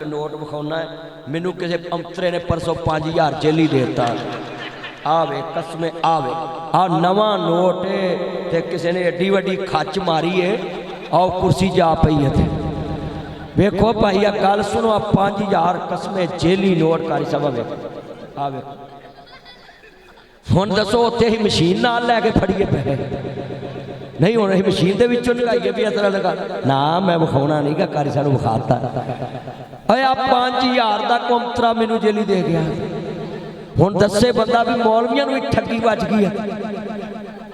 note विखाना है मैनू किसी अंतरे ने परसों 5000 जेली देता आवे कसमें आवे आ नवा नोट है किसी ने एडी वड्डी खच मारी है आओ कुर्सी जा पई है वेखो भाई आ गल सुनो 5000 कसमें जेली नोट कारी सब आवे हुण दसो उत्थे ही मशीन नाल लैके फड़िए पे नहीं हुण असीं मशीन दे विचों लगाइए भी इस तरह लगा ना मैं विखाउणा नहीं गा कारी सानूं विखाता अरे आ 5000 का कोमतरा मैनू जेली दे गया हुण दसे बंदा भी मौलवियां नूं ठगी वज गई है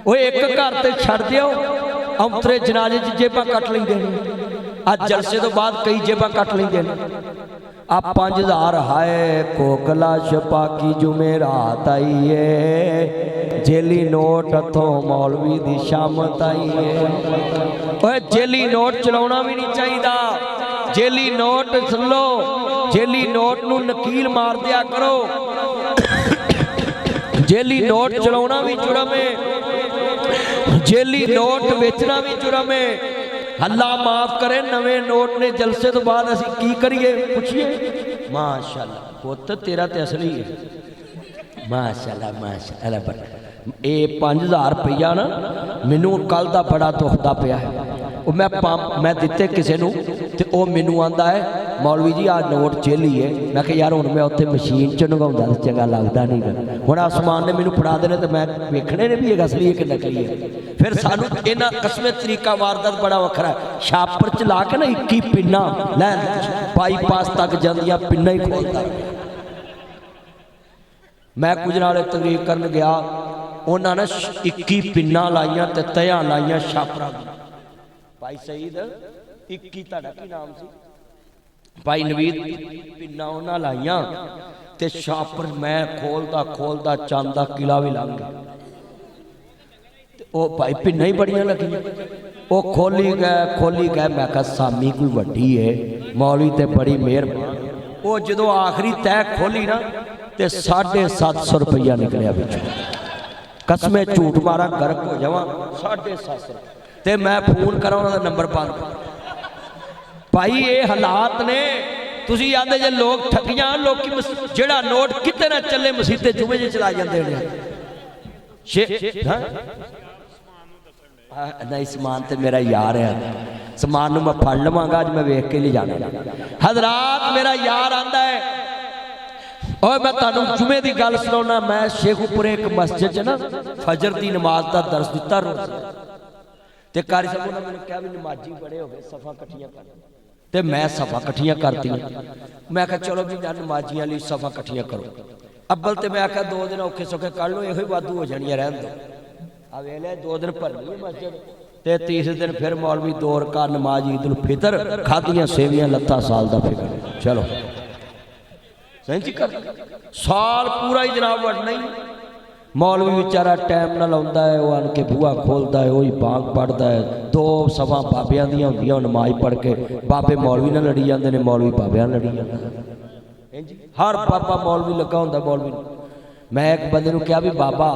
वो एक घर ते छड़ दिओ अंतरे जनाजे च जेबां कट लैंदे ने अज जलसे तो बाद कई जेबां कट लैंदे ने आ 5000 हाय कोकला छपा की जुमेरात आई है जेली नोट हथों मौलवी दी शामत आई है ओए जेली नोट चलाउणा भी नहीं चाहिदा जेली नोट सुन लो जेली नोट नूं नकील मार दिया करो जेली नोट चलाउणा भी जुर्म है जेली नोट बेचना भी जुर्म है अल्लाह माफ करे नवे नोट ने जलसे तो बाद असीं की करिए पूछिए माशाअल्लाह पुत तेरा ते असली है माशाअल्लाह माशाअल्लाह ये 5000 रुपया ना मैनू कल का बड़ा दुखदा पिया है वो मैं दिते किसी नूं ते वो मैनू आंदा है मौलवी जी आ नोट जेली है मैं कहा यार हुण मैं उत्थे मशीन च नगाउंदा ते चंगा लगदा नहीं हुण आसमान ने मैनू फड़ा देने तो मैं वेखणे ने भी ये असली है कि नकली है फिर सानू इन्हां कस्मे तरीका वारदात बड़ा वखरा है छापर च ला के ना 21 पिन्ना लै बाईपास तक जांदियां पिन्ना ही खोलदा मैं कुछ नाल तकरीर करन गया उन्होंने 21 पिन्ना लाइया ते तया लाइया छापरा भाई सईद 21 ताड़ा की नाम सी भाई नवीद पिन्ना उन्हें लाइया ते छापर मैं खोलदा खोलदा चांदा किला भी लंघ गया भाई पिन्ना ही बड़िया लगी वो खोली गए मैं कहा सामी कोई वड्डी है मौलवी ते बड़ी मेहरबान वो जो आखिरी तय खोली ना ते 750 रुपया निकलिया बिचों कसमें झूठ मारा गर्क हो जावा 750 ते मैं फोन करा उन्होंने नंबर बंद भाई ये हालात ने तुसी आंदे जे लोग ठगियां लोग जेड़ा नोट किते ना चले मसीते जुमे च चला जाते नहीं समान तो मेरा यार है समान मैं फड़ लवांगा अज मैं वेख के ले जाना हजरात मेरा यार आंदा है और मैं तुहानू जुमे की गल सुनाना मैं शेखुपुरे एक मस्जिद च ना फजर की नमाज का दर्श दिता रोज ते कारी साहब ने मैंने कहा भी नमाजी बड़े हो गए सफा कट्ठियां कर ते मैं सफा कट्ठियां करती मैं कहा चलो भी नमाजियां लिए सफा कट्ठियां करो अब्बल तो मैं आख्या 2 दिन औखे सौखे कर लो यो वाधू हो जानियां रहन दो आ वेले 2 दिन भरनी है मस्जिद ते तीसरे दिन फिर मौलवी 2 रकात नमाज ईद उल फितर खादियां सेवियां लत्ता साल का फिकर चलो सही कर साल पूरा ही जनाब वड़ना ही मौलवी बेचारा टाइम ना लाउंदा है वो आन के बूहा खोलता है वही बाग पढ़ता है 2 सफा बाबियां दियां होंदियां नमाज पढ़ के बाबे मौलवी नाल लड़ी जांदे ने मौलवी बाबियां लड़ी जांदा हर बाबा मौलवी लगा होंदा मौलवी मैं एक बंदे नूं कहा भी बाबा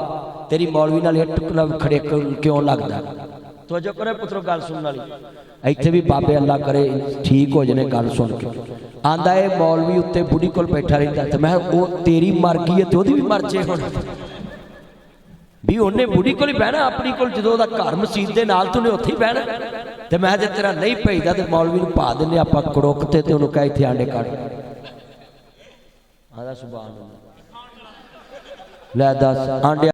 तेरी मौलवी नाल हिट खड़े क्यों लगदा तो जो करे पुत्रो गल सुनने वाली इत्थे भी बाबे अल्लाह करे ठीक हो जाने गल सुन के आंदा है मौलवी उत्ते बुढ़ी कोल बैठा रहिंदा ते मैं वो तेरी मर गई है ते ओदी भी मर जे हुण भी उन्हें बुढ़ी कोल ही बहना अपनी कोल जो घर मसीत दे नाल तूने उत्थे ही बहना ते मैं जे तेरा नहीं भेजदा ते मौलवी नूं पा दिंदे आपां कड़ुक ते ओनूं कह इत्थे आंडे कढ आदा सुभान अल्लाह लै दस आंडे